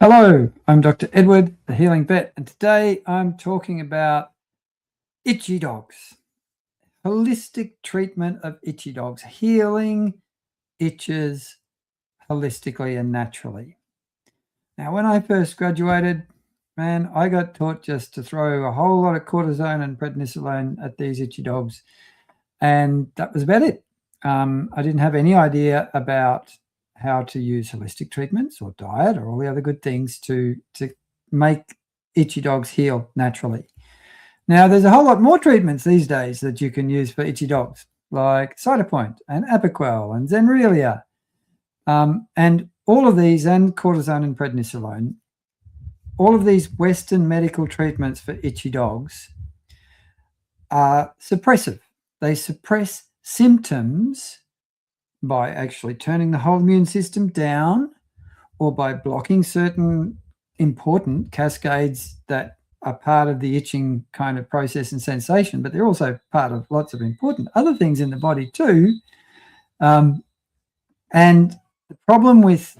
Hello, I'm Dr. Edward, the Healing Vet, and today I'm talking about itchy dogs, holistic treatment of itchy dogs, healing itches holistically and naturally. Now, when I first graduated, man, I got taught just to throw a whole lot of cortisone and prednisolone at these itchy dogs, and that was about it. I didn't have any idea about how to use holistic treatments or diet or all the other good things to make itchy dogs heal naturally. Now, there's a whole lot more treatments these days that you can use for itchy dogs, like Cytopoint and Apoquel and Zenrelia, and all of these, and cortisone and prednisolone. All of these Western medical treatments for itchy dogs are suppressive. They suppress symptoms by actually turning the whole immune system down or by blocking certain important cascades that are part of the itching kind of process and sensation, but they're also part of lots of important other things in the body too. And the problem with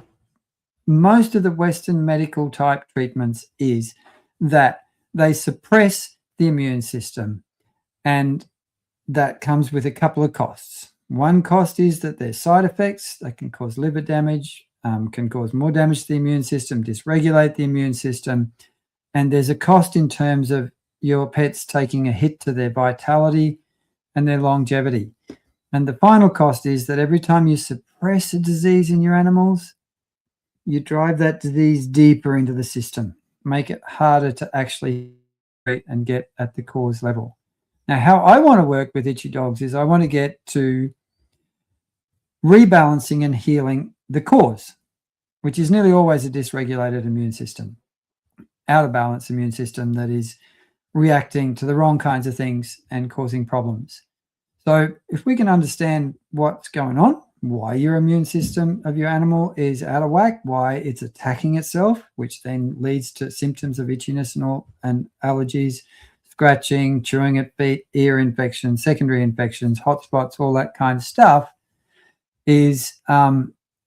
most of the Western medical type treatments is that they suppress the immune system, and that comes with a couple of costs. One cost is that there's side effects. They can cause liver damage, can cause more damage to the immune system, dysregulate the immune system. And there's a cost in terms of your pets taking a hit to their vitality and their longevity. And the final cost is that every time you suppress a disease in your animals, you drive that disease deeper into the system, make it harder to actually treat and get at the cause level. Now, how I want to work with itchy dogs is I want to get to rebalancing and healing the cause, which is nearly always a dysregulated immune system, out of balance immune system that is reacting to the wrong kinds of things and causing problems. So if we can understand what's going on, why your immune system of your animal is out of whack, why it's attacking itself, which then leads to symptoms of itchiness and allergies, scratching, chewing at feet, ear infections, secondary infections, hot spots, all that kind of stuff is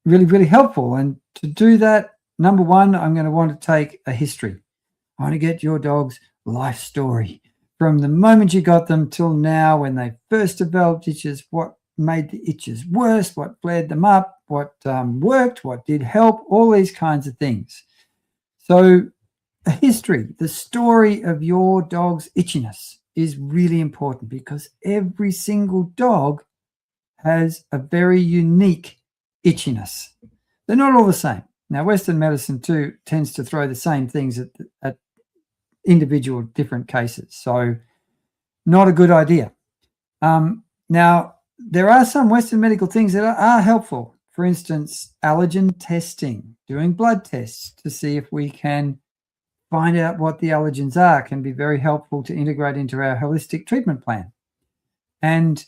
really, really helpful. And to do that, number one, I'm going to want to take a history. I want to get your dog's life story from the moment you got them till now, when they first developed itches, what made the itches worse, what flared them up, what worked, what did help, all these kinds of things. So a history, the story of your dog's itchiness is really important, because every single dog has a very unique itchiness. They're not all the same. Now, Western medicine too tends to throw the same things at individual different cases. So not a good idea. Now, there are some Western medical things that are helpful. For instance, allergen testing, doing blood tests to see if we can find out what the allergens are, can be very helpful to integrate into our holistic treatment plan. And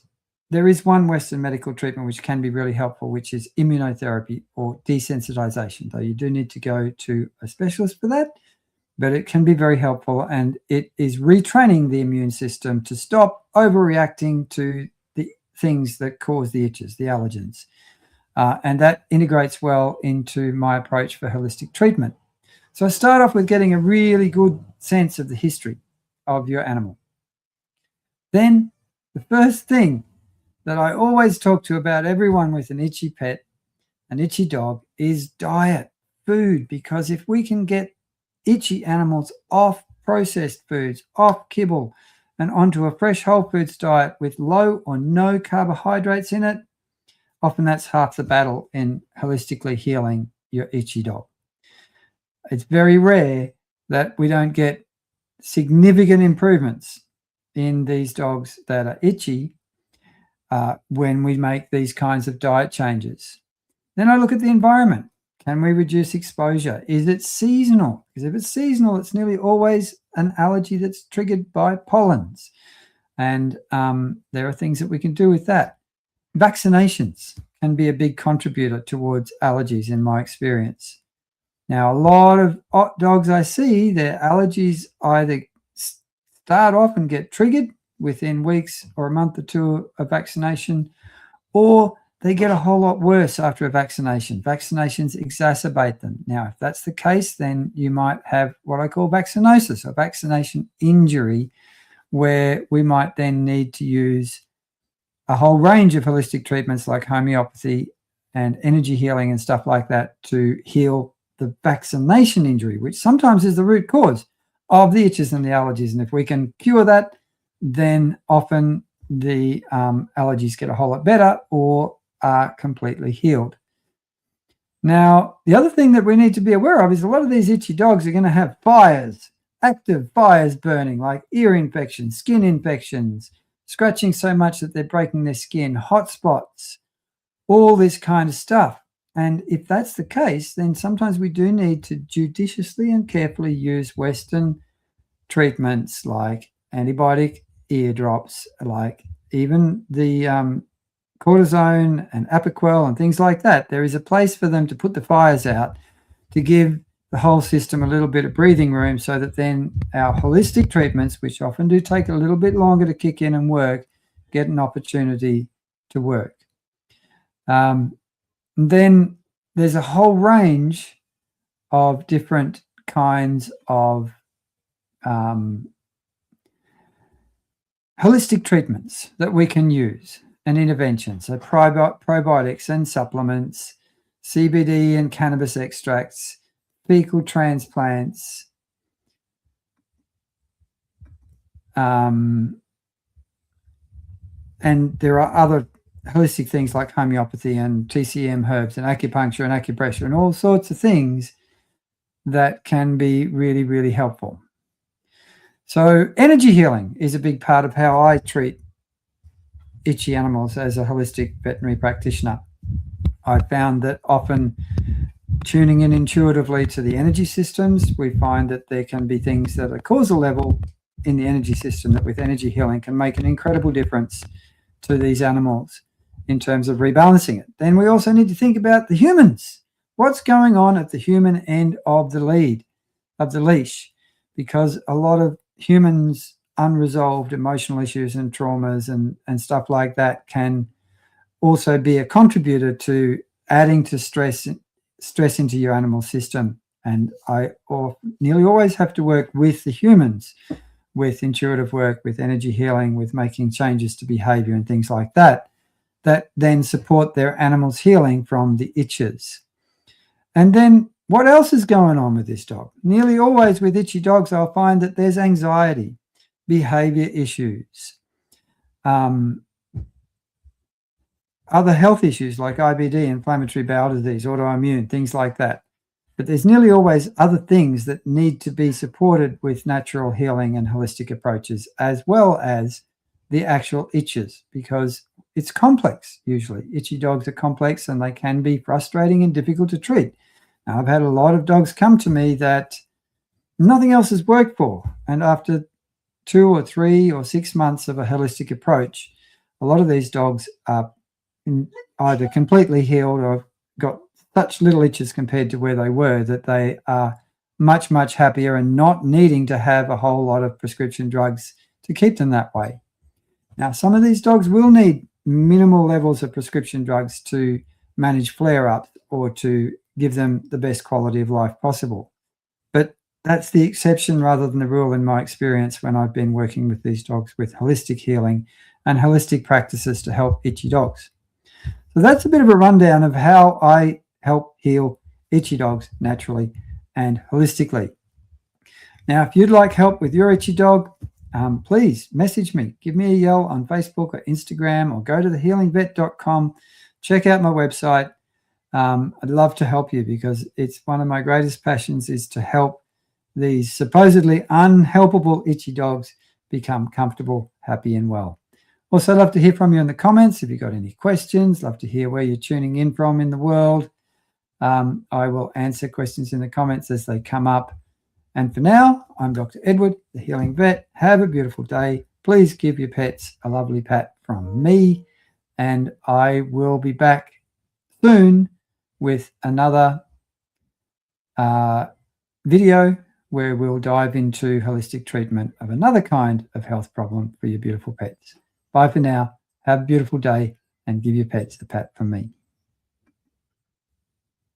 there is one Western medical treatment which can be really helpful, which is immunotherapy or desensitization, though you do need to go to a specialist for that, but it can be very helpful, and it is retraining the immune system to stop overreacting to the things that cause the itches, the allergens. And that integrates well into my approach for holistic treatment. So I start off with getting a really good sense of the history of your animal. Then the first thing that I always talk to about everyone with an itchy pet, an itchy dog, is diet, food, because if we can get itchy animals off processed foods, off kibble, and onto a fresh whole foods diet with low or no carbohydrates in it, often that's half the battle in holistically healing your itchy dog. It's very rare that we don't get significant improvements in these dogs that are itchy when we make these kinds of diet changes. Then I look at the environment. Can we reduce exposure? Is it seasonal? Because if it's seasonal, it's nearly always an allergy that's triggered by pollens. And there are things that we can do with that. Vaccinations can be a big contributor towards allergies in my experience. Now, a lot of dogs I see, their allergies either start off and get triggered within weeks or a month or two of vaccination, or they get a whole lot worse after a vaccination. Vaccinations exacerbate them. Now, if that's the case, then you might have what I call vaccinosis, or vaccination injury, where we might then need to use a whole range of holistic treatments like homeopathy and energy healing and stuff like that to heal the vaccination injury, which sometimes is the root cause of the itches and the allergies. And if we can cure that, then often the allergies get a whole lot better or are completely healed. Now, the other thing that we need to be aware of is a lot of these itchy dogs are going to have fires, active fires burning, like ear infections, skin infections, scratching so much that they're breaking their skin, hot spots, all this kind of stuff. And if that's the case, then sometimes we do need to judiciously and carefully use Western treatments like antibiotic ear drops, like even the cortisone and Apoquel and things like that. There is a place for them to put the fires out, to give the whole system a little bit of breathing room, so that then our holistic treatments, which often do take a little bit longer to kick in and work, get an opportunity to work. Then there's a whole range of different kinds of holistic treatments that we can use and interventions. So probiotics and supplements, CBD and cannabis extracts, fecal transplants, and there are other holistic things like homeopathy and TCM herbs and acupuncture and acupressure and all sorts of things that can be really, really helpful. So energy healing is a big part of how I treat itchy animals as a holistic veterinary practitioner. I found that often tuning in intuitively to the energy systems, we find that there can be things that are causal level in the energy system that with energy healing can make an incredible difference to these animals in terms of rebalancing it. Then we also need to think about the humans. What's going on at the human end of the leash? Because a lot of humans' unresolved emotional issues and traumas and stuff like that can also be a contributor to adding to stress into your animal system. And I nearly always have to work with the humans, with intuitive work, with energy healing, with making changes to behavior and things like that, that then support their animals' healing from the itches. And then what else is going on with this dog? Nearly always with itchy dogs, I'll find that there's anxiety, behavior issues, other health issues like IBD, inflammatory bowel disease, autoimmune, things like that. But there's nearly always other things that need to be supported with natural healing and holistic approaches, as well as the actual itches, because it's complex usually. Itchy dogs are complex and they can be frustrating and difficult to treat. Now, I've had a lot of dogs come to me that nothing else has worked for. And after 2 or 3 or 6 months of a holistic approach, a lot of these dogs are either completely healed or got such little itches compared to where they were that they are much, much happier and not needing to have a whole lot of prescription drugs to keep them that way. Now, some of these dogs will need minimal levels of prescription drugs to manage flare-ups or to give them the best quality of life possible. But that's the exception rather than the rule in my experience when I've been working with these dogs with holistic healing and holistic practices to help itchy dogs. So that's a bit of a rundown of how I help heal itchy dogs naturally and holistically. Now, if you'd like help with your itchy dog, please message me. Give me a yell on Facebook or Instagram, or go to thehealingvet.com. Check out my website. I'd love to help you because it's one of my greatest passions is to help these supposedly unhelpable itchy dogs become comfortable, happy, and well. Also, I'd love to hear from you in the comments. If you've got any questions, love to hear where you're tuning in from in the world. I will answer questions in the comments as they come up. And for now, I'm Dr. Edward, the Healing Vet. Have a beautiful day. Please give your pets a lovely pat from me. And I will be back soon with another video where we'll dive into holistic treatment of another kind of health problem for your beautiful pets. Bye for now. Have a beautiful day. and give your pets the pat from me.